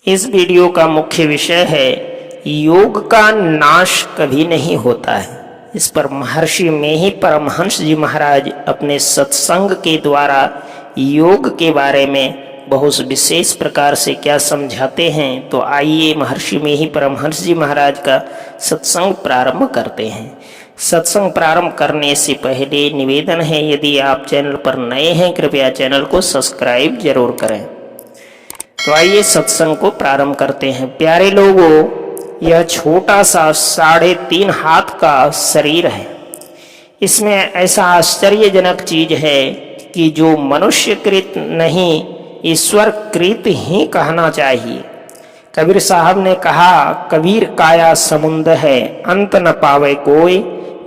इस वीडियो का मुख्य विषय है योग का नाश कभी नहीं होता है। इस पर महर्षि मेहि परमहंस जी महाराज अपने सत्संग के द्वारा योग के बारे में बहुत विशेष प्रकार से क्या समझाते हैं। तो आइए महर्षि मेहि परमहंस जी महाराज का सत्संग प्रारंभ करते हैं। सत्संग प्रारंभ करने से पहले निवेदन है, यदि आप चैनल पर नए हैं कृपया चैनल को सब्सक्राइब जरूर करें। तो आइए सत्संग को प्रारंभ करते हैं। प्यारे लोगों, यह छोटा सा 3.5 हाथ का शरीर है। इसमें ऐसा आश्चर्यजनक चीज है कि जो मनुष्यकृत नहीं ईश्वर कृत ही कहना चाहिए। कबीर साहब ने कहा, कबीर काया समुंद है अंत न पावे कोई,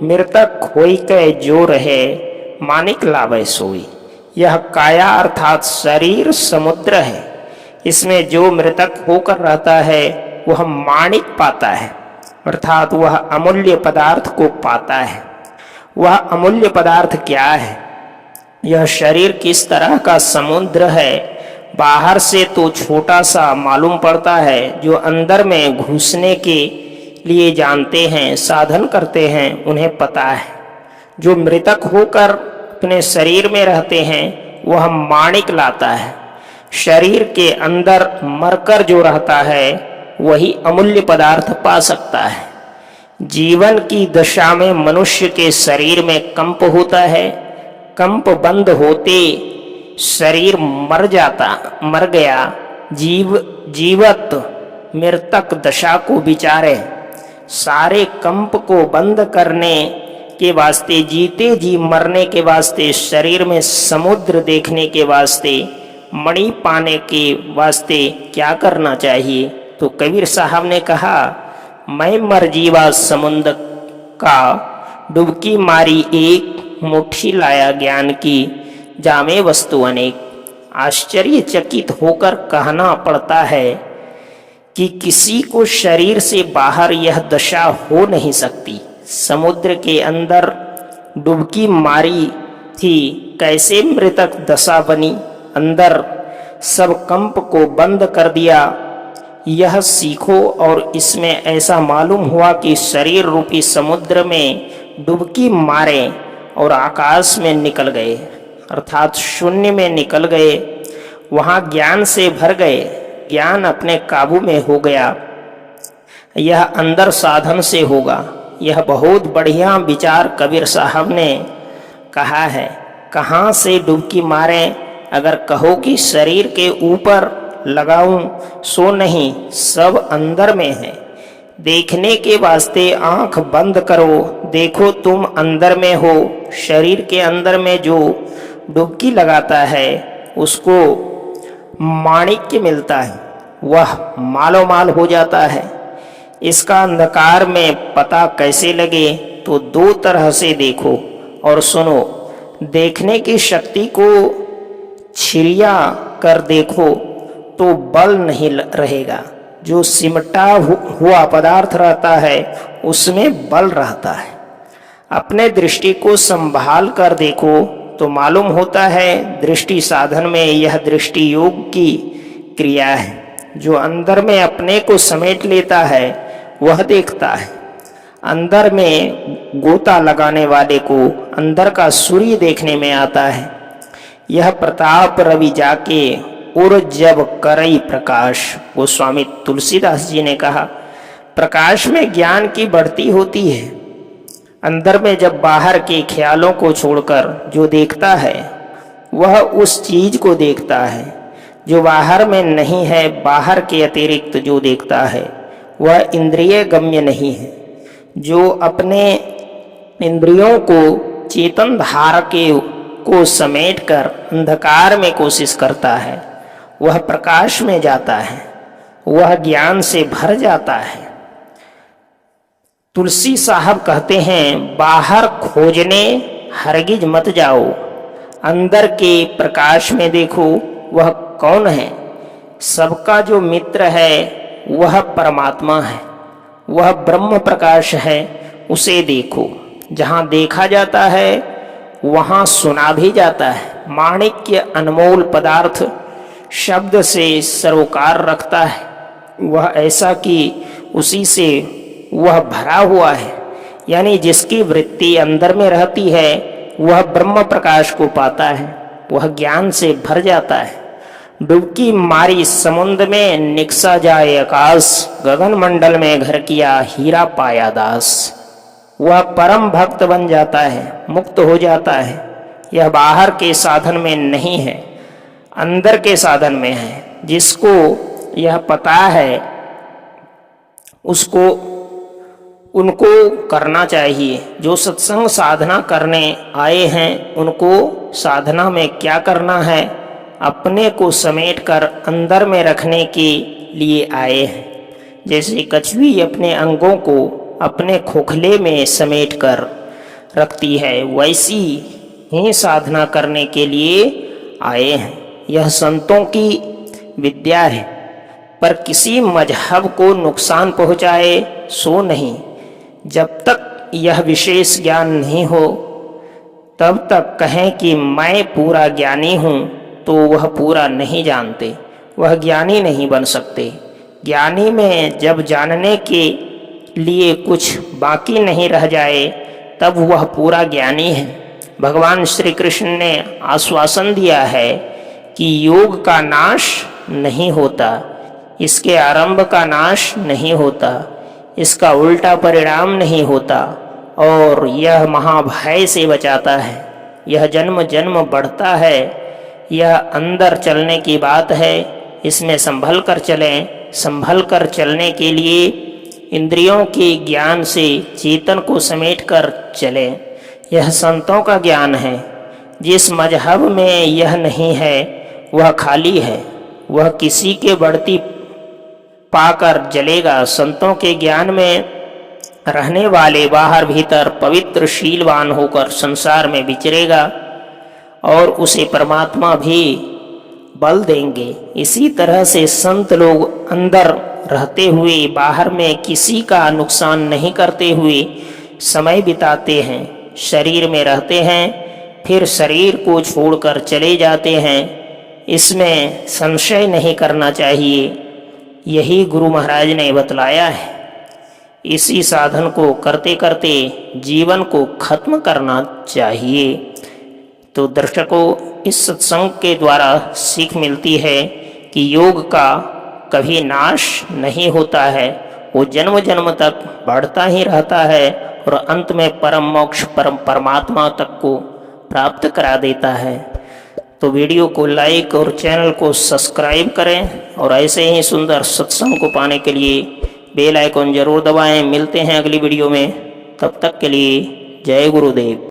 मृतक खोई के जो रहे मानिक लावे सोई। यह काया अर्थात शरीर समुद्र है। इसमें जो मृतक होकर रहता है वह माणिक पाता है, अर्थात वह अमूल्य पदार्थ को पाता है। वह अमूल्य पदार्थ क्या है? यह शरीर किस तरह का समुद्र है। बाहर से तो छोटा सा मालूम पड़ता है, जो अंदर में घुसने के लिए जानते हैं, साधन करते हैं, उन्हें पता है। जो मृतक होकर अपने शरीर में रहते हैं वह माणिक लाता है। शरीर के अंदर मरकर जो रहता है वही अमूल्य पदार्थ पा सकता है। जीवन की दशा में मनुष्य के शरीर में कंप होता है। कंप बंद होते शरीर मर गया। जीवत मृतक दशा को विचारे। सारे कंप को बंद करने के वास्ते, जीते जी मरने के वास्ते, शरीर में समुद्र देखने के वास्ते, मणि पाने के वास्ते क्या करना चाहिए? तो कबीर साहब ने कहा, मैं मर जीवा समुद्र का, डुबकी मारी एक, मुट्ठी लाया ज्ञान की, जामे वस्तु अनेक। आश्चर्यचकित होकर कहना पड़ता है कि किसी को शरीर से बाहर यह दशा हो नहीं सकती। समुद्र के अंदर डुबकी मारी थी, कैसे मृतक दशा बनी? अंदर सब कंप को बंद कर दिया। यह सीखो और इसमें ऐसा मालूम हुआ कि शरीर रूपी समुद्र में डुबकी मारे और आकाश में निकल गए, अर्थात शून्य में निकल गए। वहाँ ज्ञान से भर गए, ज्ञान अपने काबू में हो गया। यह अंदर साधन से होगा। यह बहुत बढ़िया विचार कबीर साहब ने कहा है। कहाँ से डुबकी मारें? अगर कहो कि शरीर के ऊपर लगाऊं, सो नहीं, सब अंदर में है। देखने के वास्ते आंख बंद करो, देखो तुम अंदर में हो। शरीर के अंदर में जो डुबकी लगाता है उसको माणिक्य मिलता है, वह मालो माल हो जाता है। इसका अंधकार में पता कैसे लगे? तो 2 तरह से देखो और सुनो। देखने की शक्ति को छिरिया कर देखो तो बल नहीं रहेगा। जो सिमटा हुआ पदार्थ रहता है उसमें बल रहता है। अपने दृष्टि को संभाल कर देखो तो मालूम होता है दृष्टि साधन में यह दृष्टि योग की क्रिया है। जो अंदर में अपने को समेट लेता है वह देखता है। अंदर में गोता लगाने वाले को अंदर का सूर्य देखने में आता है। यह प्रताप रवि जाके उर जब करई प्रकाश। गोस्वामी तुलसीदास जी ने कहा, प्रकाश में ज्ञान की बढ़ती होती है। अंदर में जब बाहर के ख्यालों को छोड़कर जो देखता है वह उस चीज को देखता है जो बाहर में नहीं है। बाहर के अतिरिक्त जो देखता है वह इंद्रिय गम्य नहीं है। जो अपने इंद्रियों को चेतन धारा को समेटकर अंधकार में कोशिश करता है वह प्रकाश में जाता है, वह ज्ञान से भर जाता है। तुलसी साहब कहते हैं, बाहर खोजने हरगिज मत जाओ, अंदर के प्रकाश में देखो वह कौन है। सबका जो मित्र है वह परमात्मा है, वह ब्रह्म प्रकाश है, उसे देखो। जहाँ देखा जाता है वहाँ सुना भी जाता है। माणिक्य अनमोल पदार्थ शब्द से सरोकार रखता है। वह ऐसा कि उसी से वह भरा हुआ है, यानी जिसकी वृत्ति अंदर में रहती है वह ब्रह्म प्रकाश को पाता है, वह ज्ञान से भर जाता है। डुबकी मारी समुद्र में निकसा जाए आकाश, गगन मंडल में घर किया हीरा पाया दास। वह परम भक्त बन जाता है, मुक्त हो जाता है। यह बाहर के साधन में नहीं है, अंदर के साधन में है। जिसको यह पता है उसको उनको करना चाहिए। जो सत्संग साधना करने आए हैं उनको साधना में क्या करना है, अपने को समेटकर अंदर में रखने के लिए आए हैं। जैसे कछुई अपने अंगों को अपने खोखले में समेटकर रखती है, वैसी ही साधना करने के लिए आए हैं। यह संतों की विद्या है, पर किसी मजहब को नुकसान पहुंचाए सो नहीं। जब तक यह विशेष ज्ञान नहीं हो तब तक कहें कि मैं पूरा ज्ञानी हूँ तो वह पूरा नहीं जानते, वह ज्ञानी नहीं बन सकते। ज्ञानी में जब जानने के लिए कुछ बाकी नहीं रह जाए तब वह पूरा ज्ञानी है। भगवान श्री कृष्ण ने आश्वासन दिया है कि योग का नाश नहीं होता, इसके आरंभ का नाश नहीं होता, इसका उल्टा परिणाम नहीं होता, और यह महाभय से बचाता है। यह जन्म जन्म बढ़ता है। यह अंदर चलने की बात है, इसमें संभल कर चलें। संभल कर चलने के लिए इंद्रियों के ज्ञान से चेतन को समेट कर चलें। यह संतों का ज्ञान है। जिस मजहब में यह नहीं है वह खाली है, वह किसी के बढ़ती पाकर जलेगा। संतों के ज्ञान में रहने वाले बाहर भीतर पवित्र शीलवान होकर संसार में विचरेगा और उसे परमात्मा भी बल देंगे। इसी तरह से संत लोग अंदर रहते हुए बाहर में किसी का नुकसान नहीं करते हुए समय बिताते हैं। शरीर में रहते हैं फिर शरीर को छोड़कर चले जाते हैं, इसमें संशय नहीं करना चाहिए। यही गुरु महाराज ने बतलाया है। इसी साधन को करते करते जीवन को खत्म करना चाहिए। तो दर्शकों, इस सत्संग के द्वारा सीख मिलती है कि योग का कभी नाश नहीं होता है, वो जन्म जन्म तक बढ़ता ही रहता है और अंत में परम मोक्ष परमात्मा तक को प्राप्त करा देता है। तो वीडियो को लाइक और चैनल को सब्सक्राइब करें और ऐसे ही सुंदर सत्संग को पाने के लिए बेल आइकन जरूर दबाएं। मिलते हैं अगली वीडियो में, तब तक के लिए जय गुरुदेव।